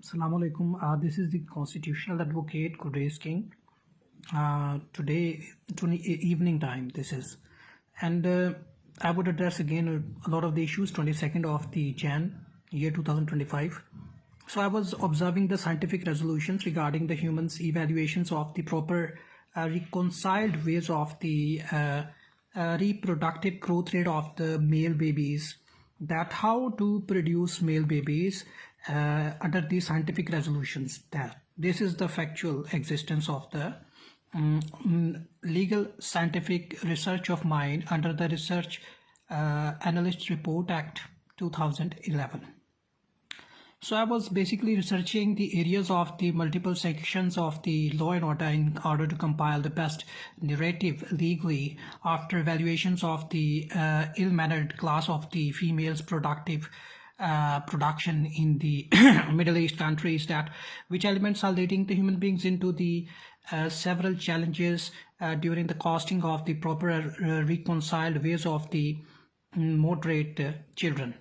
Assalamu alaikum. This is the constitutional advocate Kudais King. Today, evening time, this is. And I would address again a lot of the issues, 22nd of the Jan, year 2025. So I was observing the scientific resolutions regarding the humans' evaluations of the proper reconciled ways of the reproductive growth rate of the male babies, that how to produce male babies under the scientific resolutions. That this is the factual existence of the legal scientific research of mine under the Research Analyst Report Act 2011. So I was basically researching the areas of the multiple sections of the law and order in order to compile the best narrative legally after evaluations of the ill-mannered class of the females' productive production in the Middle East countries, that which elements are leading the human beings into the several challenges during the costing of the proper reconciled ways of the moderate children.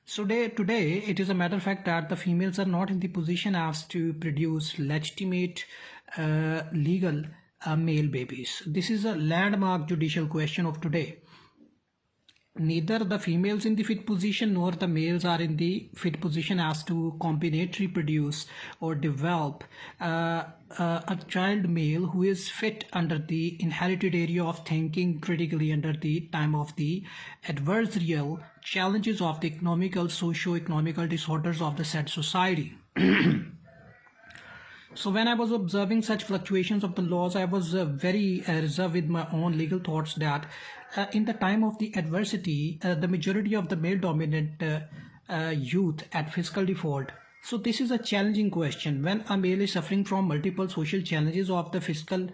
So today it is a matter of fact that the females are not in the position as to produce legitimate legal male babies. This is a landmark judicial question of today. Neither the females in the fit position nor the males are in the fit position as to combinatory produce or develop a child male who is fit under the inherited area of thinking critically under the time of the adversarial challenges of the economical, socio-economical disorders of the said society. So when I was observing such fluctuations of the laws, I was very reserved with my own legal thoughts that in the time of the adversity, the majority of the male-dominant youth at fiscal default. So this is a challenging question. When a male is suffering from multiple social challenges of the fiscal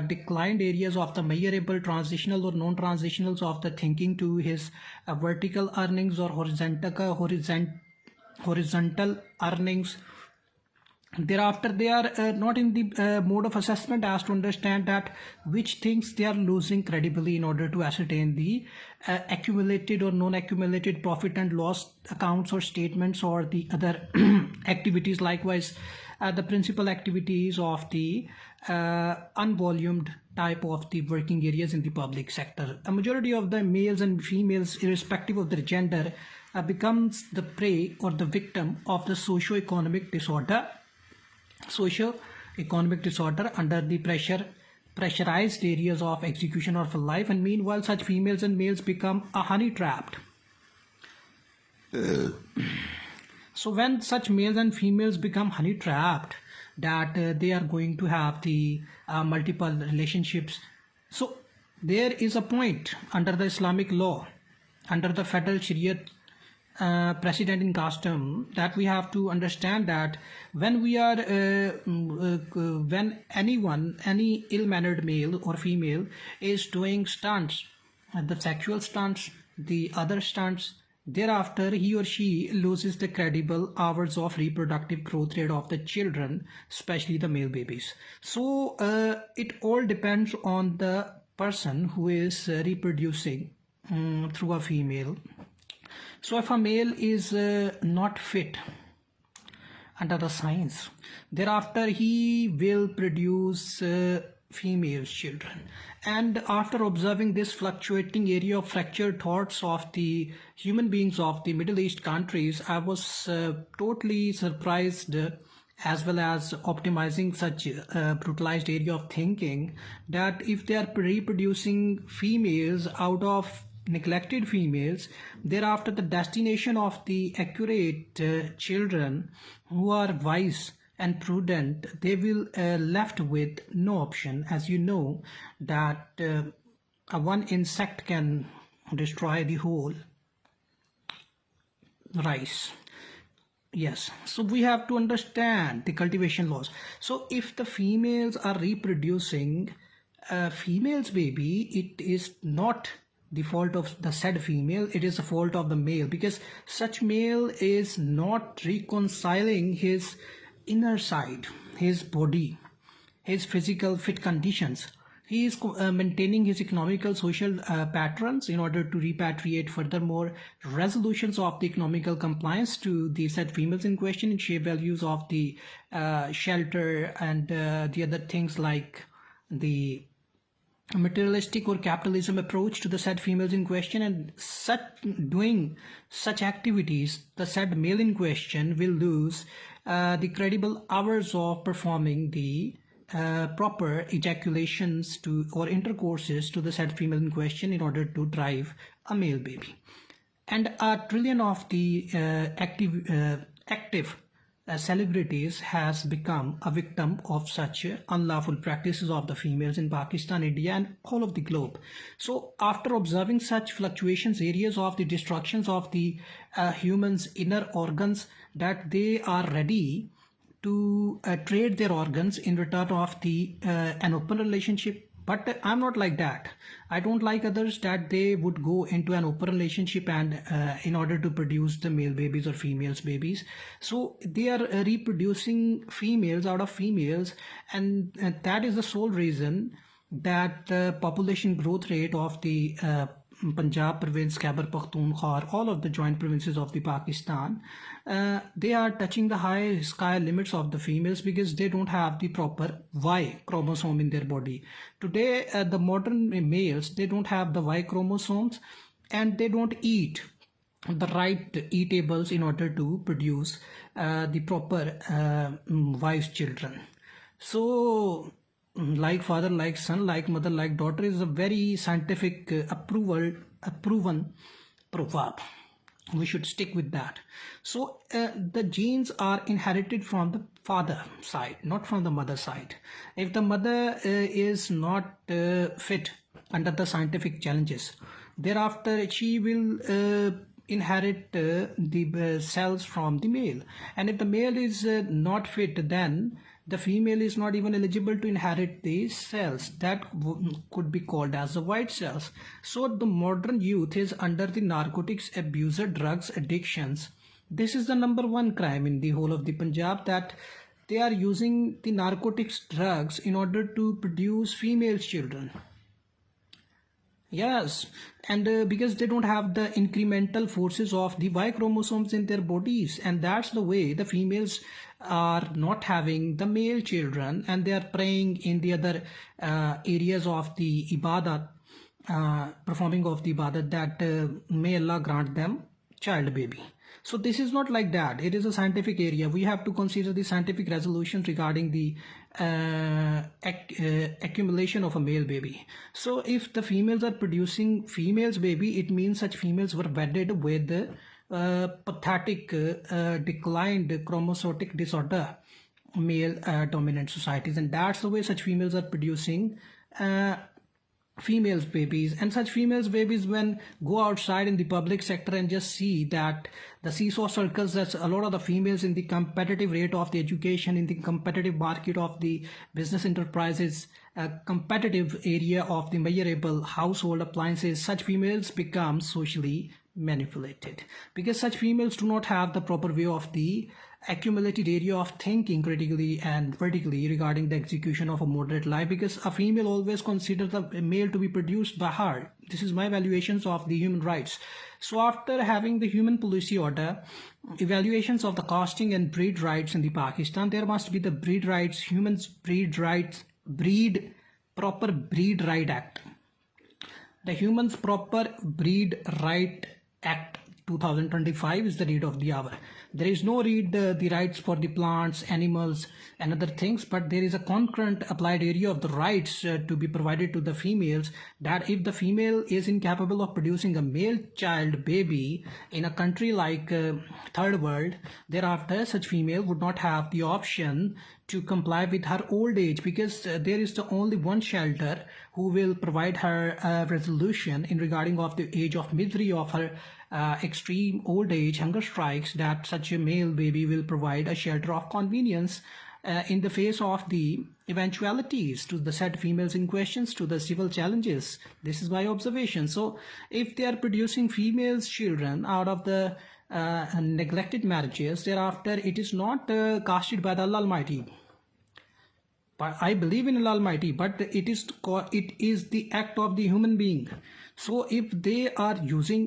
declined areas of the measurable transitional or non-transitionals of the thinking to his vertical earnings or horizontal earnings, thereafter they are not in the mode of assessment as to understand that which things they are losing credibly in order to ascertain the accumulated or non-accumulated profit and loss accounts or statements or the other activities. Likewise, the principal activities of the unvolumed type of the working areas in the public sector. A majority of the males and females, irrespective of their gender, becomes the prey or the victim of the socio-economic disorder under the pressurized areas of execution of life, and meanwhile such females and males become honey trapped. So when such males and females become honey trapped, that they are going to have the multiple relationships. So there is a point under the Islamic law, under the federal Shariat precedent in custom, that we have to understand that when we are when any ill-mannered male or female is doing stunts, the sexual stunts, the other stunts, thereafter he or she loses the credible hours of reproductive growth rate of the children, especially the male babies. So it all depends on the person who is reproducing through a female. So if a male is not fit under the science, thereafter he will produce female children. And after observing this fluctuating area of fractured thoughts of the human beings of the Middle East countries, I was totally surprised, as well as optimizing such a brutalized area of thinking, that if they are reproducing females out of neglected females, thereafter the destination of the accurate children who are wise and prudent, they will left with no option. As you know that one insect can destroy the whole rice. Yes, so we have to understand the cultivation laws. So if the females are reproducing females baby, it is not the fault of the said female, it is the fault of the male, because such male is not reconciling his inner side, his body, his physical fit conditions, He is maintaining his economical social patterns in order to repatriate furthermore resolutions of the economical compliance to the said females in question and shape values of the shelter and the other things like the materialistic or capitalism approach to the said females in question, and doing such activities, the said male in question will lose the credible hours of performing the proper ejaculations to or intercourses to the said female in question in order to drive a male baby. And a trillion of the active celebrities has become a victim of such unlawful practices of the females in Pakistan, India and all of the globe. So after observing such fluctuations, areas of the destructions of the humans' inner organs, that they are ready to trade their organs in return of the an open relationship. But I'm not like that. I don't like others that they would go into an open relationship and in order to produce the male babies or females babies. So they are reproducing females out of females, and that is the sole reason that the population growth rate of the Punjab province, Khyber Pakhtunkhwa, all of the joint provinces of the Pakistan, they are touching the high sky limits of the females because they don't have the proper Y chromosome in their body. Today, the modern males, they don't have the Y chromosomes and they don't eat the right eatables in order to produce the proper wise children. So like father, like son, like mother, like daughter is a very scientific proven proverb. We should stick with that. So the genes are inherited from the father side, not from the mother side. If the mother is not fit under the scientific challenges, thereafter she will inherit the cells from the male. And if the male is not fit, then the female is not even eligible to inherit these cells that could be called as the white cells. So the modern youth is under the narcotics abuser, drugs addictions. This is the number one crime in the whole of the Punjab, that they are using the narcotics drugs in order to produce female children. Yes, and because they don't have the incremental forces of the Y chromosomes in their bodies, and that's the way the females are not having the male children, and they are praying in the other areas of the ibadat, performing of the ibadat, that may Allah grant them child baby. So this is not like that. It is a scientific area. We have to consider the scientific resolutions regarding the accumulation of a male baby. So if the females are producing females baby, it means such females were wedded with pathetic declined chromosotic disorder male dominant societies, and that's the way such females are producing females babies. And such females babies, when go outside in the public sector and just see that the seesaw circles, that's a lot of the females in the competitive rate of the education, in the competitive market of the business enterprises, competitive area of the measurable household appliances, such females become socially manipulated because such females do not have the proper way of the accumulated area of thinking critically and vertically regarding the execution of a moderate life, because a female always considers the male to be produced by her. This is my evaluations of the human rights. So after having the human policy order, evaluations of the casting and breed rights in the Pakistan, there must be the breed rights, humans breed rights, proper breed right act. The Humans Proper Breed Right Act 2025 is the read of the hour. There is no read the rights for the plants, animals and other things, but there is a concurrent applied area of the rights to be provided to the females, that if the female is incapable of producing a male child baby in a country like third world, thereafter such female would not have the option to comply with her old age, because there is the only one shelter who will provide her resolution in regarding of the age of misery of her extreme old age hunger strikes, that such a male baby will provide a shelter of convenience in the face of the eventualities to the said females in questions, to the civil challenges. This is my observation. So if they are producing females children out of the neglected marriages, thereafter it is not casted by the Allah Almighty. But I believe in Almighty, but it is the act of the human being. So if they are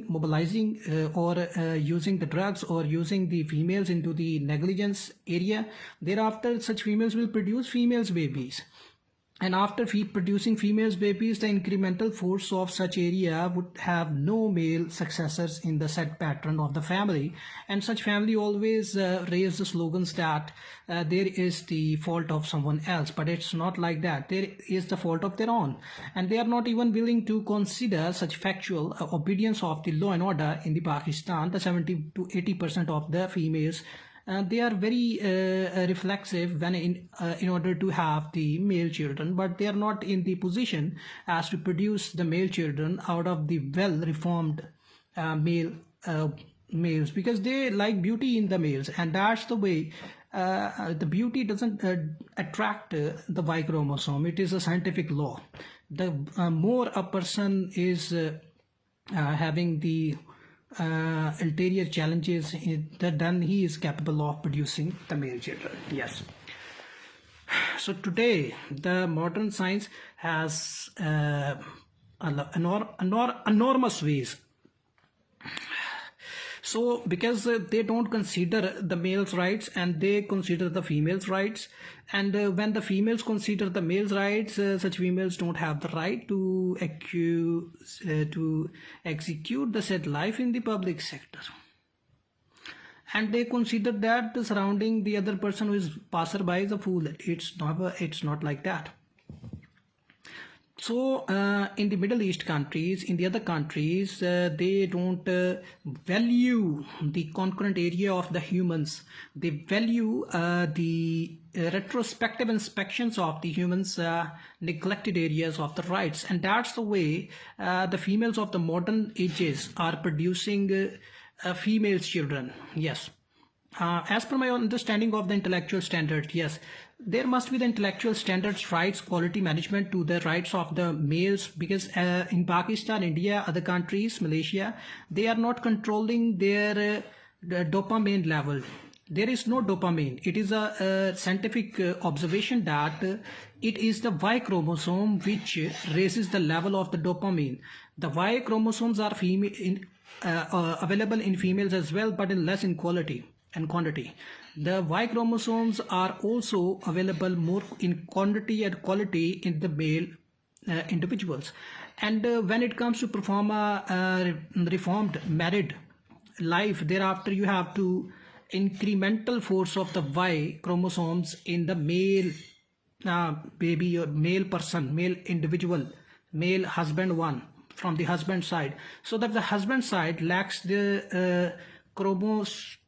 mobilizing or using the drugs or using the females into the negligence area, thereafter such females will produce females babies. And after producing females babies, the incremental force of such area would have no male successors in the said pattern of the family, and such family always raise the slogans that there is the fault of someone else, but it's not like that. There is the fault of their own, and they are not even willing to consider such factual obedience of the law and order in the Pakistan. The 70 to 80% of the females, they are very reflexive when in order to have the male children, but they are not in the position as to produce the male children out of the well-reformed males, because they like beauty in the males, and that's the way. The beauty doesn't attract the Y chromosome. It is a scientific law. The more a person is having the ulterior challenges, then he is capable of producing the male children. Yes. So today the modern science has enormous ways. So because they don't consider the male's rights and they consider the female's rights, and when the females consider the male's rights, such females don't have the right to execute the said life in the public sector, and they consider that the surrounding the other person who is passerby is a fool. It's not like that. So in the Middle East countries, in the other countries, they don't value the concurrent area of the humans. They value the retrospective inspections of the humans' neglected areas of the rights. And that's the way the females of the modern ages are producing female children. Yes. As per my understanding of the intellectual standard, yes, there must be the intellectual standards, rights, quality management to the rights of the males, because in Pakistan, India, other countries, Malaysia, they are not controlling their dopamine level. There is no dopamine. It is a scientific observation that it is the Y chromosome which raises the level of the dopamine. The Y chromosomes are available in females as well, but in less in quality and quantity. The Y chromosomes are also available more in quantity and quality in the male individuals. And when it comes to perform a reformed married life, thereafter you have to incremental force of the Y chromosomes in the male baby or male person, male individual, male husband one from the husband side, so that the husband side lacks the chromosome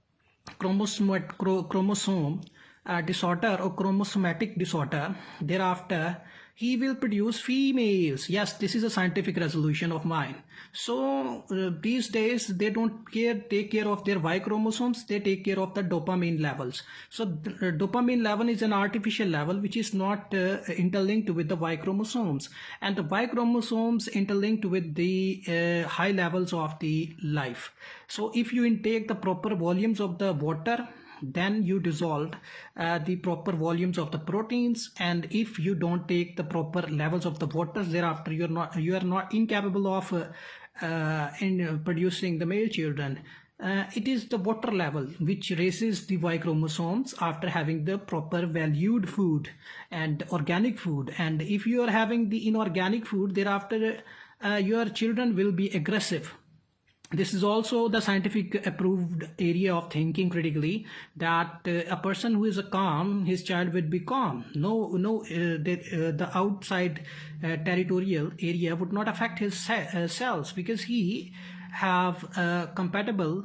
disorder or chromosomatic disorder. Thereafter he will produce females. Yes, this is a scientific resolution of mine. So these days they don't take care of their Y chromosomes, they take care of the dopamine levels. So the dopamine level is an artificial level which is not interlinked with the Y chromosomes, and the Y chromosomes interlinked with the high levels of the life. So if you intake the proper volumes of the water, then you dissolve the proper volumes of the proteins, and if you don't take the proper levels of the water, thereafter you are not incapable of in producing the male children. It is the water level which raises the Y chromosomes after having the proper valued food and organic food. And if you are having the inorganic food, thereafter your children will be aggressive. This is also the scientific approved area of thinking critically, that a person who is calm, his child will be calm. The outside territorial area would not affect his cells, because he have compatible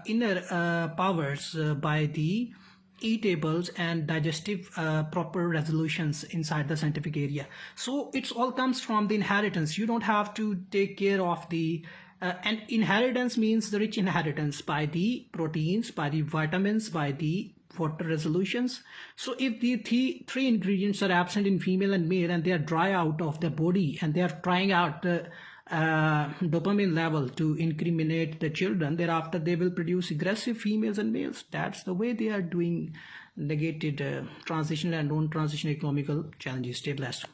inner powers by the eatables and digestive proper resolutions inside the scientific area. So it's all comes from the inheritance. You don't have to take care of the and inheritance means the rich inheritance by the proteins, by the vitamins, by the water resolutions. So if the three ingredients are absent in female and male, and they are dry out of the body, and they are trying out dopamine level to incriminate the children, thereafter they will produce aggressive females and males. That's the way they are doing negated transitional and non-transitional economical challenges. Stay blessed.